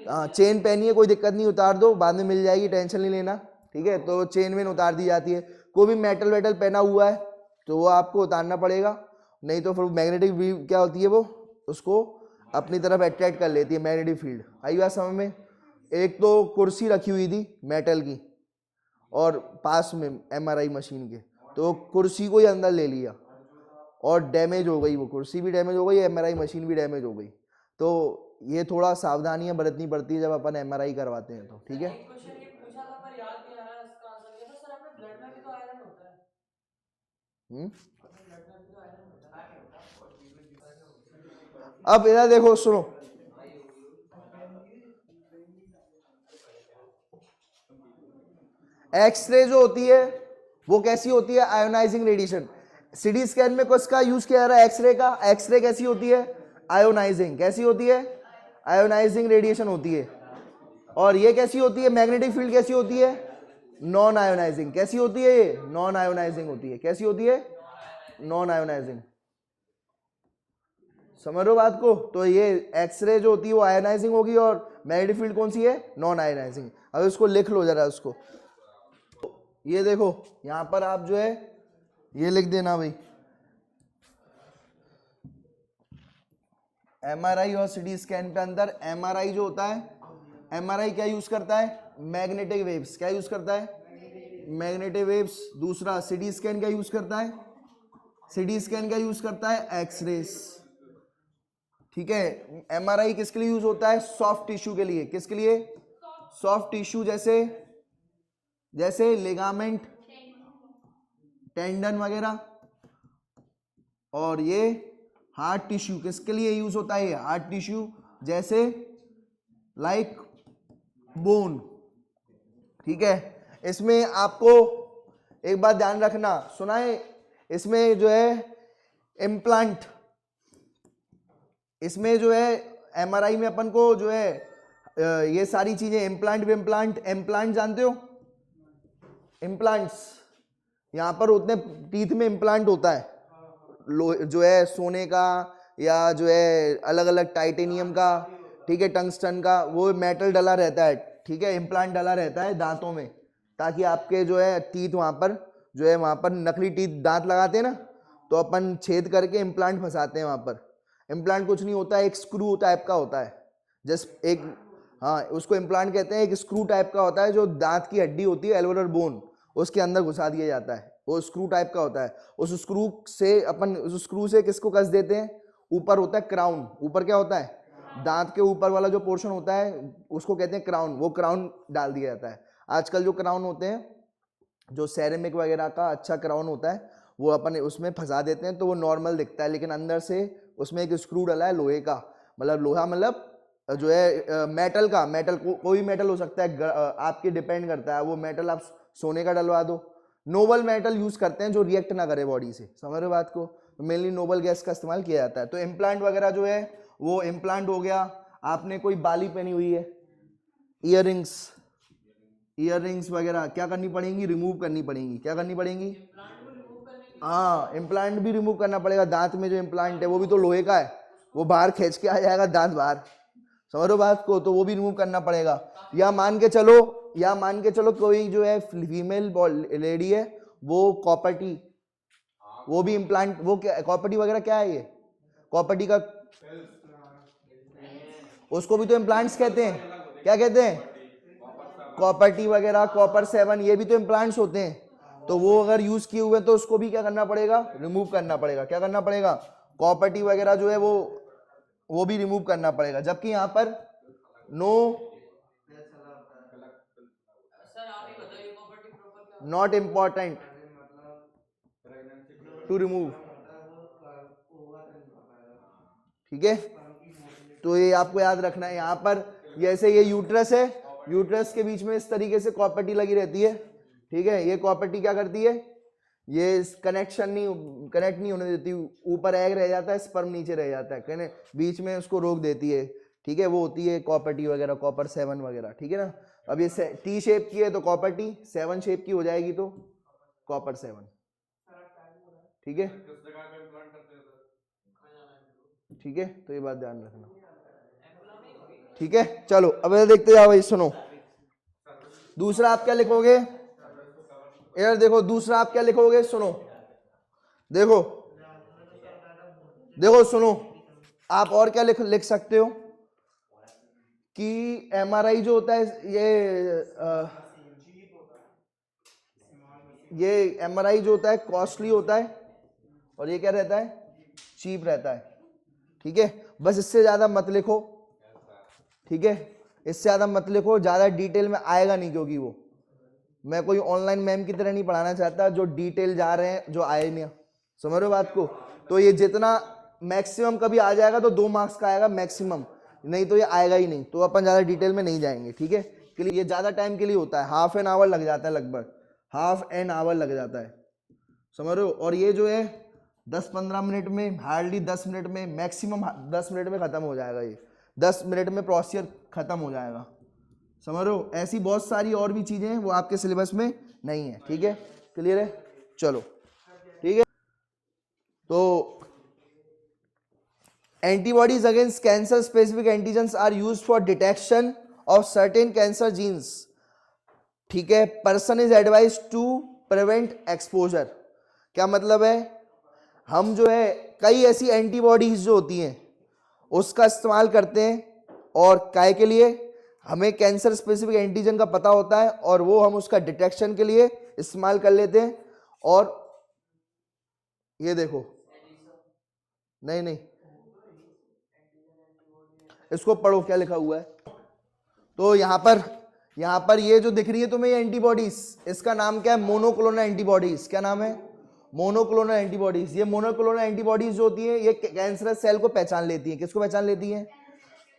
हाँ चेन पहनी है, कोई दिक्कत नहीं, उतार दो, बाद में मिल जाएगी, टेंशन नहीं लेना, ठीक है। तो चेन वेन उतार दी जाती है। कोई भी मेटल वेटल पहना हुआ है तो वो आपको उतारना पड़ेगा, नहीं तो फिर मैग्नेटिक वेव क्या होती है, वो उसको अपनी तरफ अट्रैक्ट कर लेती है, मैग्नेटिक फील्ड। आई बात समझ में। एक तो कुर्सी रखी हुई थी मेटल की और पास में एमआरआई मशीन के, तो कुर्सी को ही अंदर ले लिया और डैमेज हो गई, वो कुर्सी भी डैमेज हो गई, एमआरआई मशीन भी डैमेज हो गई। तो ये थोड़ा सावधानियां बरतनी पड़ती है जब अपन एमआरआई करवाते हैं तो, ठीक है। एक क्वेश्चन ये पूछा था पर याद नहीं आ रहा इसका आंसर क्या था सर, अपने ब्लड में भी तो आयरन होता है। अपने ब्लड में भी तो आयरन होता है। अब इधर देखो सुनो, एक्सरे जो होती है वो कैसी होती है, आयोनाइजिंग रेडिएशन। सीटी स्कैन में किसका यूज किया जा रहा है, एक्सरे का। एक्सरे कैसी होती है, आयोनाइजिंग। कैसी होती है, आयोनाइजिंग रेडिएशन होती है। और ये कैसी होती है, मैग्नेटिक फील्ड कैसी होती है, नॉन आयोनाइजिंग। कैसी होती है ये, नॉन आयोनाइजिंग होती है। कैसी होती है, नॉन आयोनाइजिंग। समझ लो बात को। तो ये एक्सरे जो होती है वो आयोनाइजिंग होगी और मैग्नेटिक फील्ड कौन सी है, नॉन आयोनाइजिंग। अब इसको लिख लो जरा उसको। ये देखो यहां पर आप जो है ये लिख देना भाई, एमआरआई और सीटी स्कैन के अंदर। एमआरआई जो होता है, एमआरआई क्या यूज करता है, मैग्नेटिक वेव्स। क्या यूज करता है, मैग्नेटिक वेव्स। दूसरा सीटी स्कैन क्या यूज करता है, सीटी स्कैन क्या यूज करता है, एक्सरेस, ठीक है। एमआरआई किसके लिए यूज होता है, सॉफ्ट टिश्यू के लिए। किसके लिए, सॉफ्ट टिश्यू, जैसे लिगामेंट, टेंडन वगैरह। और ये हार्ट टिश्यू किसके लिए यूज होता है, हार्ट टिश्यू, जैसे लाइक बोन, ठीक है। इसमें आपको एक बात ध्यान रखना, सुनाए, इसमें जो है इम्प्लांट, इसमें जो है एमआरआई में अपन को जो है ये सारी चीजें, इम्प्लांट जानते हो, इम्प्लांट्स यहां पर होते हैं, टीथ में इम्प्लांट होता है, जो है सोने का या जो है अलग अलग टाइटेनियम का, ठीक है, टंगस्टन का, वो मेटल डला रहता है, ठीक है, इम्प्लांट डला रहता है दांतों में, ताकि आपके जो है टीथ वहां पर जो है, वहां पर नकली टीथ दांत लगाते हैं ना, तो अपन छेद करके इम्प्लांट फंसाते हैं वहां पर। इम्प्लांट कुछ नहीं होता है, एक स्क्रू टाइप का होता है, जस्ट एक, हाँ उसको इम्प्लांट कहते हैं। एक स्क्रू टाइप का होता है जो दांत की हड्डी होती है, एल्वोलर बोन, उसके अंदर घुसा दिया जाता है, वो स्क्रू टाइप का होता है। उस स्क्रू से अपन, उस स्क्रू से किसको कस देते हैं, ऊपर होता है क्राउन, ऊपर क्या होता है, दांत के ऊपर वाला जो पोर्शन होता है उसको कहते हैं क्राउन, वो क्राउन डाल दिया जाता है। आजकल जो क्राउन होते हैं, जो सेरेमिक वगैरह का अच्छा क्राउन होता है, वो अपन उसमें फंसा देते हैं, तो वो नॉर्मल दिखता है, लेकिन अंदर से उसमें एक स्क्रू डला है लोहे का, मतलब लोहा मतलब जो है मेटल का, मेटल कोई मेटल हो सकता है, आपके डिपेंड करता है वो मेटल, आप सोने का डलवा दो। नोबल मेटल यूज करते हैं जो रिएक्ट ना करे बॉडी से, समझ रहे हो बात को, मेनली नोबल गैस का इस्तेमाल किया जाता है। तो इम्प्लांट वगैरह जो है वो इम्प्लांट हो गया, आपने कोई बाली पहनी हुई है, ईयररिंग्स, ईयररिंग्स वगैरह क्या करनी पड़ेंगी, रिमूव करनी पड़ेंगी, क्या करनी पड़ेंगी, इम्प्लांट को रिमूव करने के लिए हाँ इम्प्लांट भी रिमूव करना पड़ेगा। दांत में जो इम्प्लांट है वो भी तो लोहे का है, वो बाहर खींच के आ जाएगा दांत बाहर, समझो बात को, तो वो भी रिमूव करना पड़ेगा। या मान के चलो, या मान के चलो कोई जो है फीमेल लेडी है वो कॉपर्टी, वो भी इम्प्लांट, वो क्या कॉपर्टी वगैरह क्या है ये, कॉपर्टी का, उसको भी तो इम्प्लांट्स कहते हैं, क्या कहते हैं, कॉपर्टी वगैरह, कॉपर 7, ये भी तो इम्प्लांट्स होते हैं। तो वो अगर यूज किए हुए हैं तो उसको भी क्या करना पड़ेगा, रिमूव करना पड़ेगा। क्या करना पड़ेगा, कॉपर्टी वगैरह जो है वो भी रिमूव करना पड़ेगा। जबकि यहाँ पर नो, सर आप ही बताइए प्रॉपर्टी प्रॉपर क्या नॉट इम्पॉर्टेंट टू रिमूव, ठीक है। तो ये आपको याद रखना है। यहाँ पर जैसे ये यूट्रस है, यूट्रस के बीच में इस तरीके से कॉपर्टी लगी रहती है, ठीक है। ये कॉपर्टी क्या करती है, ये कनेक्ट नहीं होने देती, ऊपर एग रह जाता है, स्पर्म नीचे रह जाता है, कहने बीच में उसको रोक देती है, ठीक है। वो होती है कॉपर्टी वगैरह, कॉपर 7 वगैरह, ठीक है ना। अब ये टी शेप की है तो कॉपर्टी, 7 शेप की हो जाएगी तो कॉपर 7, ठीक है, ठीक है। तो ये बात ध्यान रखना, ठीक है। चलो अब देखते जाओ भाई, सुनो दूसरा आप क्या लिखोगे यार, देखो दूसरा आप क्या लिखोगे, सुनो, देखो देखो सुनो, आप और क्या लिख सकते हो कि एमआरआई जो होता है ये एमआरआई जो होता है कॉस्टली होता है, और ये क्या रहता है, चीप रहता है, ठीक है। बस इससे ज्यादा मत लिखो, ठीक है, इससे ज्यादा मत लिखो, ज्यादा डिटेल में आएगा नहीं, क्योंकि वो मैं कोई ऑनलाइन मैम की तरह नहीं पढ़ाना चाहता जो डिटेल जा रहे हैं जो आए नहीं, समझ रहे हो बात को। तो ये जितना मैक्सिमम कभी आ जाएगा तो 2 मार्क्स का आएगा मैक्सिमम, नहीं तो ये आएगा ही नहीं। तो अपन ज्यादा डिटेल में नहीं जाएंगे, ठीक है। के लिए ये ज्यादा टाइम के लिए होता है, हाफ एन आवर लग जाता है, लगभग हाफ एन आवर लग जाता है, समझ रहे हो। और ये जो है 10-15 मिनट में, हार्डली 10 मिनट में, मैक्सिमम 10 मिनट में खत्म हो जाएगा, ये 10 मिनट में प्रोसीजर खत्म हो जाएगा, समझ रहे हो। ऐसी बहुत सारी और भी चीजें हैं वो आपके सिलेबस में नहीं है, ठीक है, क्लियर है। चलो ठीक है। तो antibodies against cancer specific antigens are used for detection of certain cancer genes, ठीक है। Person is advise to prevent exposure, क्या मतलब है, हम जो है कई ऐसी एंटीबॉडीज जो होती हैं उसका इस्तेमाल करते हैं, और काय के लिए, हमें कैंसर स्पेसिफिक एंटीजन का पता होता है और वो हम उसका डिटेक्शन के लिए इस्तेमाल कर लेते हैं। और ये देखो, नहीं नहीं इसको पढ़ो क्या लिखा हुआ है। तो यहां पर ये जो दिख रही है तुम्हें ये एंटीबॉडीज, इसका नाम क्या है, मोनोक्लोनल एंटीबॉडीज। क्या नाम है, मोनोक्लोनल एंटीबॉडीज। ये मोनोक्लोनल एंटीबॉडीज जो होती है ये कैंसरस सेल को पहचान लेती है। किसको पहचान लेती है,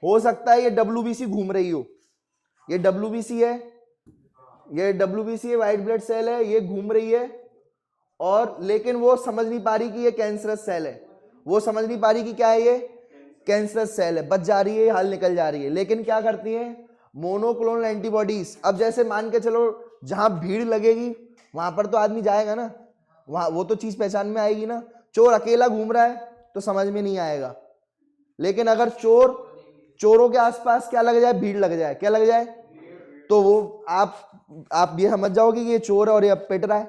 हो सकता है ये WBC घूम रही हो, ये WBC है, ये WBC है, व्हाइट ब्लड सेल है, ये घूम रही है, और लेकिन वो समझ नहीं पा रही कि ये कैंसरस सेल है, वो समझ नहीं पा रही कि क्या है ये कैंसरस सेल है, बच जा रही है, हाल निकल जा रही है। लेकिन क्या करती है मोनोक्लोनल एंटीबॉडीज, अब जैसे मान के चलो जहां भीड़ लगेगी वहां पर तो आदमी जाएगा ना, वहां वो तो चीज पहचान में आएगी ना। चोर अकेला घूम रहा है तो समझ में नहीं आएगा, लेकिन अगर चोरों के आसपास क्या लग जाए, भीड़ लग जाए, क्या लग जाए, तो वो आप ये समझ जाओगे कि ये चोर है और ये पिट रहा है,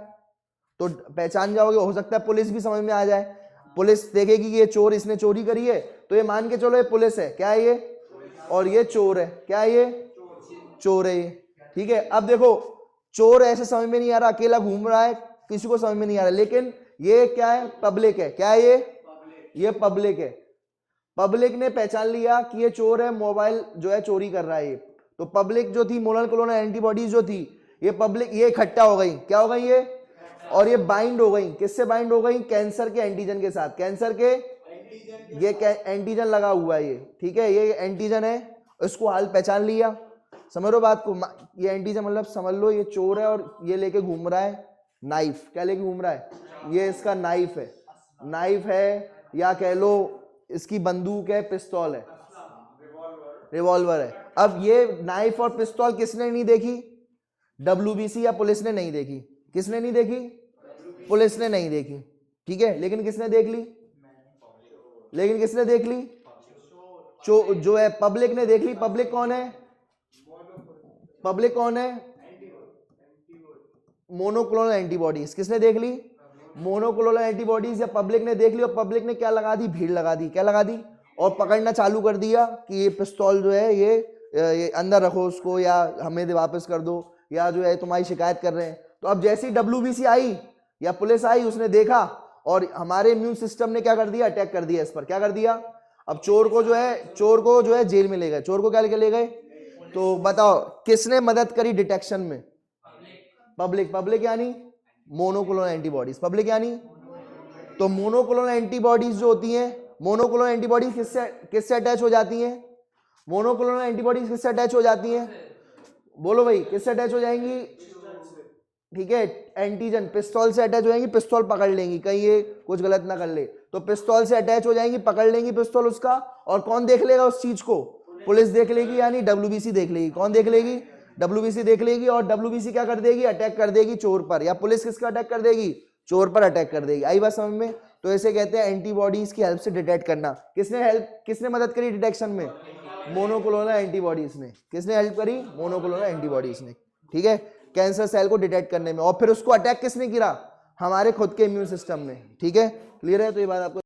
तो पहचान जाओगे। हो सकता है पुलिस भी समझ में आ जाए, पुलिस देखेगी कि ये चोर, इसने चोरी करी है, तो ये मान के चलो ये पुलिस है, क्या है ये, और ये चोर है, क्या है ये, चोर है ये, ठीक है। अब देखो चोर ऐसे समझ में नहीं आ रहा, अकेला घूम रहा है, किसी को समझ में नहीं आ रहा, लेकिन ये क्या है, पब्लिक है, क्या है ये पब्लिक है। पब्लिक ने पहचान लिया कि ये चोर है, मोबाइल जो है चोरी कर रहा है ये, तो पब्लिक जो थी, मोनोक्लोनल एंटीबॉडीज जो थी, ये पब्लिक ये इकट्ठा हो गई, क्या हो गई ये, और ये बाइंड हो गई, किससे बाइंड हो गई, कैंसर के एंटीजन के साथ, कैंसर के ये एंटीजन लगा हुआ है ये, ठीक है, ये एंटीजन है, इसको हाल पहचान लिया, समझ लो बात को। ये एंटीजन मतलब समझ लो ये चोर है और ये लेके घूम रहा है नाइफ। क्या लेके घूम रहा है? ये इसका नाइफ है, नाइफ है, या कह लो इसकी बंदूक है, पिस्तौल है, रिवॉल्वर है। अब ये नाइफ और पिस्तौल किसने नहीं देखी? डब्ल्यूबीसी या पुलिस ने नहीं देखी। किसने नहीं देखी? पुलिस ने नहीं देखी, ठीक है। लेकिन किसने देख ली? लेकिन किसने देख ली? जो है पब्लिक ने देख ली। पब्लिक कौन है? पब्लिक कौन है? Monoclonal antibodies. किसने देख ली? मोनोक्लोनल एंटीबॉडीज या पब्लिक ने देख ली। और पब्लिक ने क्या लगा दी? भीड़ लगा दी। क्या लगा दी? और पकड़ना चालू कर दिया कि ये पिस्तौल जो है ये अंदर रखो उसको, या हमें वापस कर दो, या जो है तुम्हारी शिकायत कर रहे हैं। तो अब जैसी डब्ल्यूबीसी आई या पुलिस आई, उसने देखा और हमारे इम्यून सिस्टम ने क्या कर दिया? अटैक कर दिया इस पर। क्या कर दिया? अब चोर को जो है जेल में ले गए। चोर को क्या लेके ले गए? तो बताओ किसने मदद करी डिटेक्शन में? पब्लिक। पब्लिक यानी मोनोक्लोनल एंटीबॉडीज। पब्लिक यानी, तो मोनोक्लोनल एंटीबॉडीज जो होती हैं, मोनोक्लोनल एंटीबॉडीज किससे अटैच हो जाती हैं? मोनोक्लोनल एंटीबॉडीज किससे अटैच हो जाती हैं? बोलो भाई, किससे अटैच हो जाएंगी? ठीक है, एंटीजन पिस्तौल से अटैच हो जाएंगी। पिस्तौल पकड़ लेंगी, कहीं ये कुछ गलत ना कर ले, तो पिस्तौल से अटैच हो जाएंगी, पकड़ लेंगी पिस्तौल उसका। और कौन देख लेगा उस चीज को? पुलिस देख लेगी, यानी डब्ल्यूबीसी देख लेगी। कौन देख लेगी? डब्ल्यूबीसी देख लेगी। और डब्ल्यूबीसी क्या कर देगी? अटैक कर देगी चोर पर। या पुलिस किसका अटैक कर देगी? चोर पर अटैक कर देगी। आई बात समझ में? तो ऐसे कहते हैं एंटीबॉडीज की हेल्प से डिटेक्ट करना। किसने मदद करी डिटेक्शन में? मोनोक्लोनल एंटीबॉडीज ने। किसने हेल्प करी? मोनोक्लोनल एंटीबॉडीज ने, ठीक है, कैंसर सेल को डिटेक्ट करने में। और फिर उसको अटैक किसने किया? हमारे खुद के इम्यून सिस्टम ने, ठीक है। क्लियर है? तो ये बात आपको